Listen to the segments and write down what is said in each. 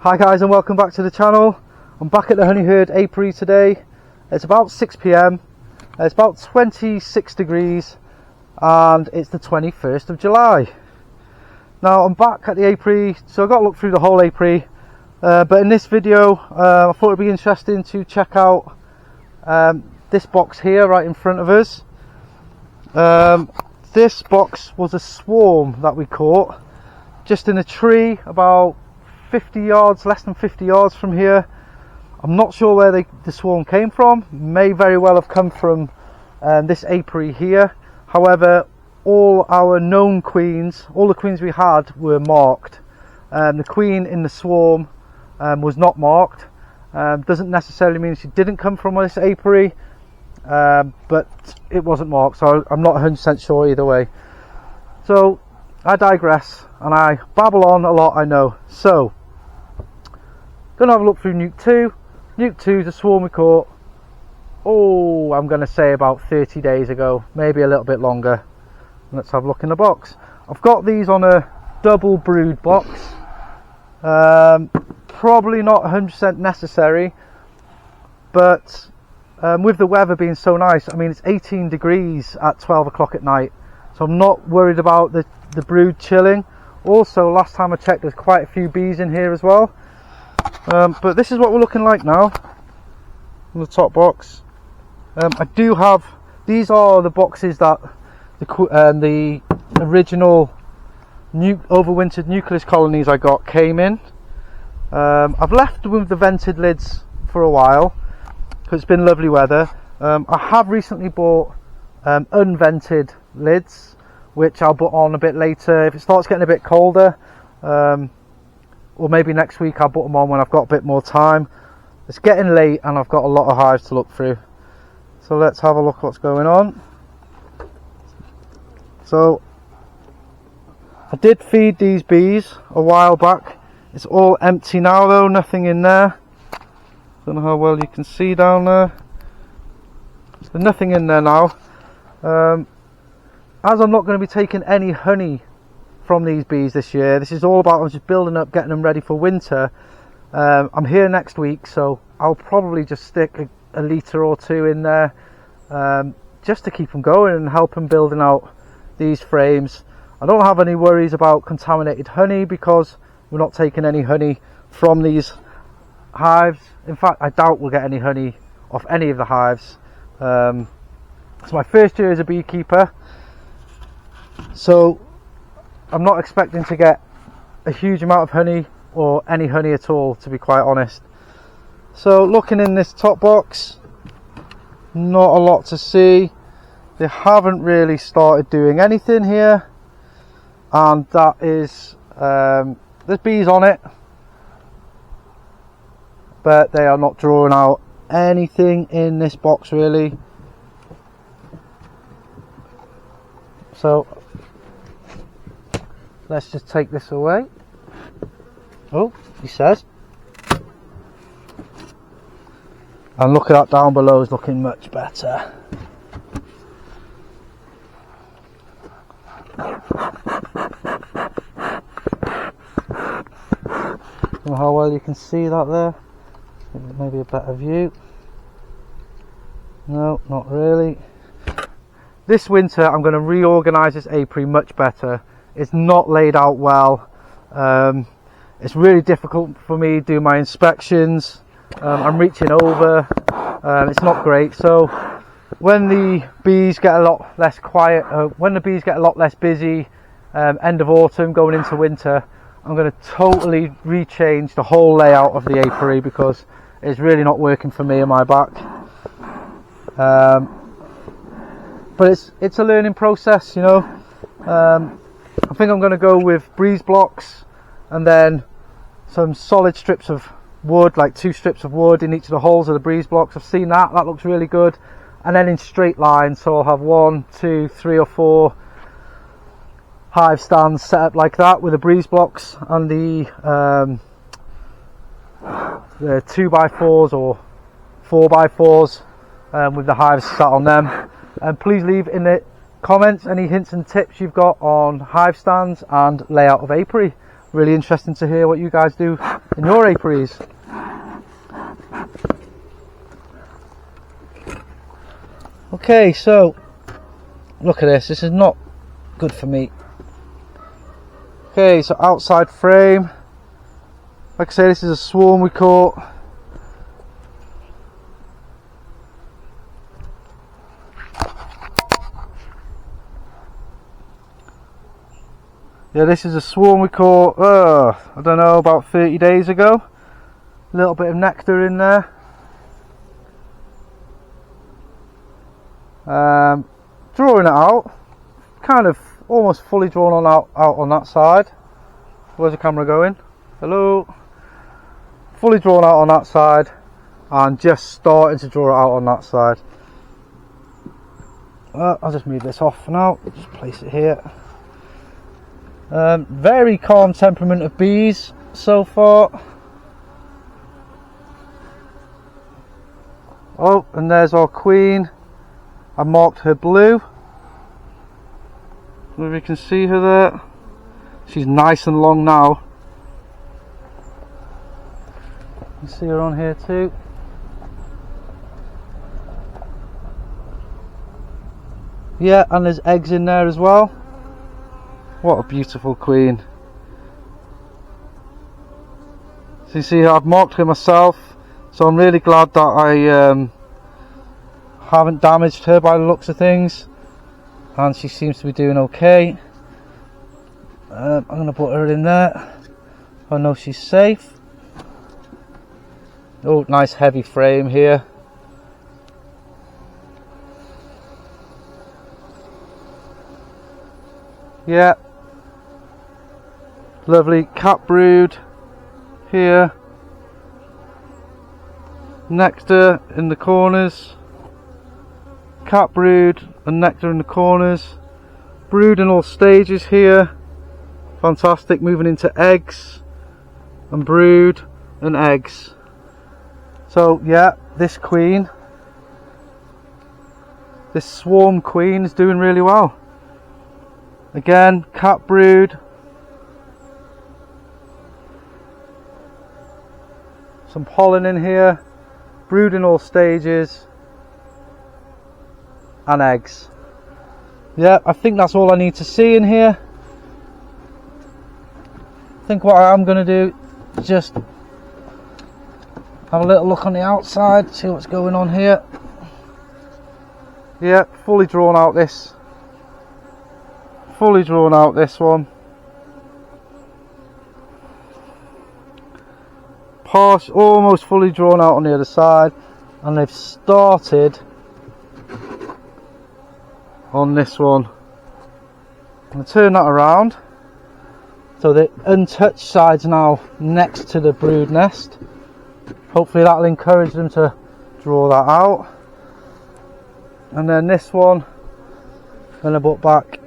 Hi guys, and welcome back to the channel. I'm back at the honey herd apiary today. It's about 6 p.m. It's about 26 degrees and it's the 21st of July. Now I'm back at the apiary, so I've got to look through the whole apiary, but in this video I thought it'd be interesting to check out this box here right in front of us. This box was a swarm that we caught just in a tree about 50 yards, less than 50 yards from here. I'm not sure where the swarm came from. May very well have come from this apiary here. However, all our known queens, all the queens we had, were marked. The queen in the swarm was not marked. Doesn't necessarily mean she didn't come from this apiary, but it wasn't marked, so I'm not 100% sure either way. So I digress and I babble on a lot, I know. So gonna have a look through nuke 2. Nuke 2 is a swarm we caught, I'm gonna say about 30 days ago, maybe a little bit longer. Let's have a look in the box. I've got these on a double brood box. Probably not 100% necessary, but with the weather being so nice, I mean it's 18 degrees at 12 o'clock at night, so I'm not worried about the brood chilling. Also, last time I checked, there's quite a few bees in here as well. But this is what we're looking like now in the top box. I do have, these are the boxes that the original overwintered nucleus colonies I got came in. I've left them with the vented lids for a while because it's been lovely weather. I have recently bought unvented lids, which I'll put on a bit later if it starts getting a bit colder, or maybe next week I'll put them on when I've got a bit more time. It's getting late and I've got a lot of hives to look through, so let's have a look what's going on. So I did feed these bees a while back. It's all empty now though, nothing in there. Don't know how well you can see down there. There's nothing in there now. As I'm not going to be taking any honey from these bees this year, this is all about I'm just building up, getting them ready for winter. I'm here next week, so I'll probably just stick a litre or two in there, just to keep them going and help them building out these frames. I don't have any worries about contaminated honey because we're not taking any honey from these hives. In fact, I doubt we'll get any honey off any of the hives. It's my first year as a beekeeper, so I'm not expecting to get a huge amount of honey or any honey at all, to be quite honest. So looking in this top box, not a lot to see. They haven't really started doing anything here, and that is there's bees on it, but they are not drawing out anything in this box really. So let's just take this away. Oh, he says. And look at that down below, is looking much better. Don't know how well you can see that there. Maybe a better view. No, not really. This winter I'm going to reorganise this apiary much better. It's not laid out well. It's really difficult for me to do my inspections. I'm reaching over. It's not great. So when the bees get a lot less quiet, when the bees get a lot less busy, end of autumn going into winter, I'm going to totally rechange the whole layout of the apiary because it's really not working for me and my back. But it's a learning process, you know. I think I'm going to go with breeze blocks and then some solid strips of wood, like 2 strips of wood in each of the holes of the breeze blocks. I've seen that looks really good. And then in straight lines, so I'll have 1, 2, 3 or 4 hive stands set up like that with the breeze blocks and the 2x4s or 4x4s with the hives sat on them. And please leave in the comments any hints and tips you've got on hive stands and layout of apiary. really interesting to hear what you guys do in your apiaries. Okay, so look at this. This is not good for me. Okay, so outside frame. Like I say, this is a swarm we caught. Yeah, this is a swarm we caught, I don't know, about 30 days ago. A little bit of nectar in there. Drawing it out, kind of almost fully drawn on out on that side. Where's the camera going? Hello. Fully drawn out on that side, and just starting to draw it out on that side. I'll just move this off for now. Just place it here. Very calm temperament of bees so far. Oh, and there's our queen. I marked her blue. If you can see her there. She's nice and long now. You can see her on here too. Yeah, and there's eggs in there as well. What a beautiful queen. So you see, I've marked her myself, so I'm really glad that I haven't damaged her by the looks of things, and she seems to be doing okay. I'm going to put her in there. I know she's safe. Oh, nice heavy frame here. Yeah, lovely cap brood here. Nectar in the corners. Cap brood and nectar in the corners. Brood in all stages here. Fantastic, moving into eggs and brood and eggs. So yeah, this queen, this swarm queen, is doing really well. Again, cap brood, some pollen in here, brood in all stages, and eggs. Yeah, I think that's all I need to see in here. I think what I am going to do is just have a little look on the outside, see what's going on here. Yeah, fully drawn out this. Fully drawn out this one. Almost fully drawn out on the other side, and they've started on this one. I'm going to turn that around, so the untouched side's now next to the brood nest. Hopefully that'll encourage them to draw that out. And then this one, I'm going to put back.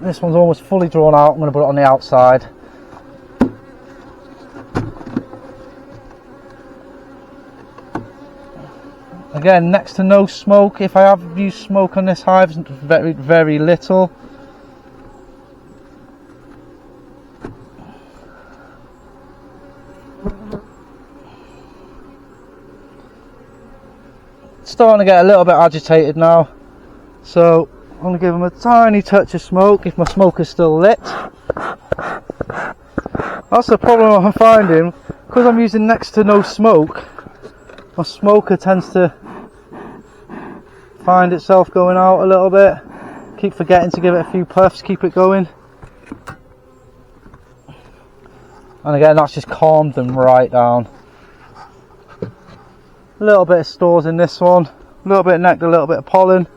This one's almost fully drawn out. I'm going to put it on the outside. Again, next to no smoke. If I have used smoke on this hive, very, very little. Starting to get a little bit agitated now, so I'm going to give them a tiny touch of smoke if my smoker's still lit. That's the problem I'm finding, because I'm using next to no smoke. My smoker tends to find itself going out a little bit. Keep forgetting to give it a few puffs, keep it going. And again, that's just calmed them right down. A little bit of stores in this one, a little bit of nectar, a little bit of pollen.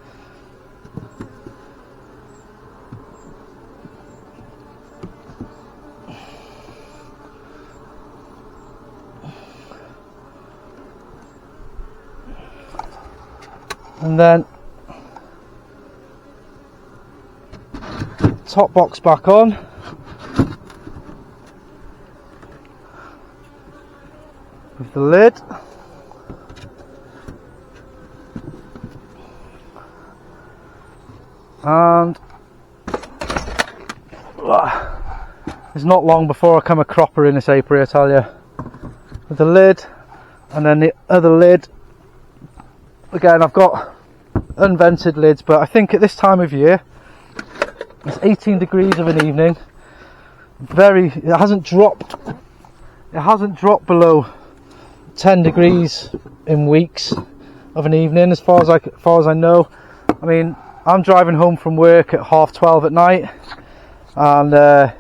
And then top box back on. With the lid. And It's not long before I come a cropper in this apiary, I tell you. With the lid, and then the other lid. Again, I've got unvented lids, but I think at this time of year, it's 18 degrees of an evening. It hasn't dropped below 10 degrees in weeks of an evening, as far as I know. I mean, I'm driving home from work at 12:30 at night, and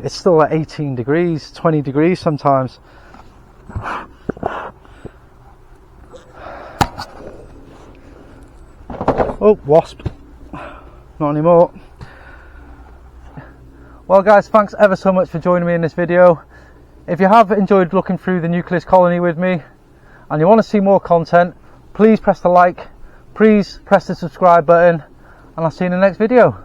it's still at 18 degrees, 20 degrees sometimes. Oh, wasp. Not anymore. Well guys, thanks ever so much for joining me in this video. If you have enjoyed looking through the nucleus colony with me and you want to see more content, please press the like, please press the subscribe button, and I'll see you in the next video.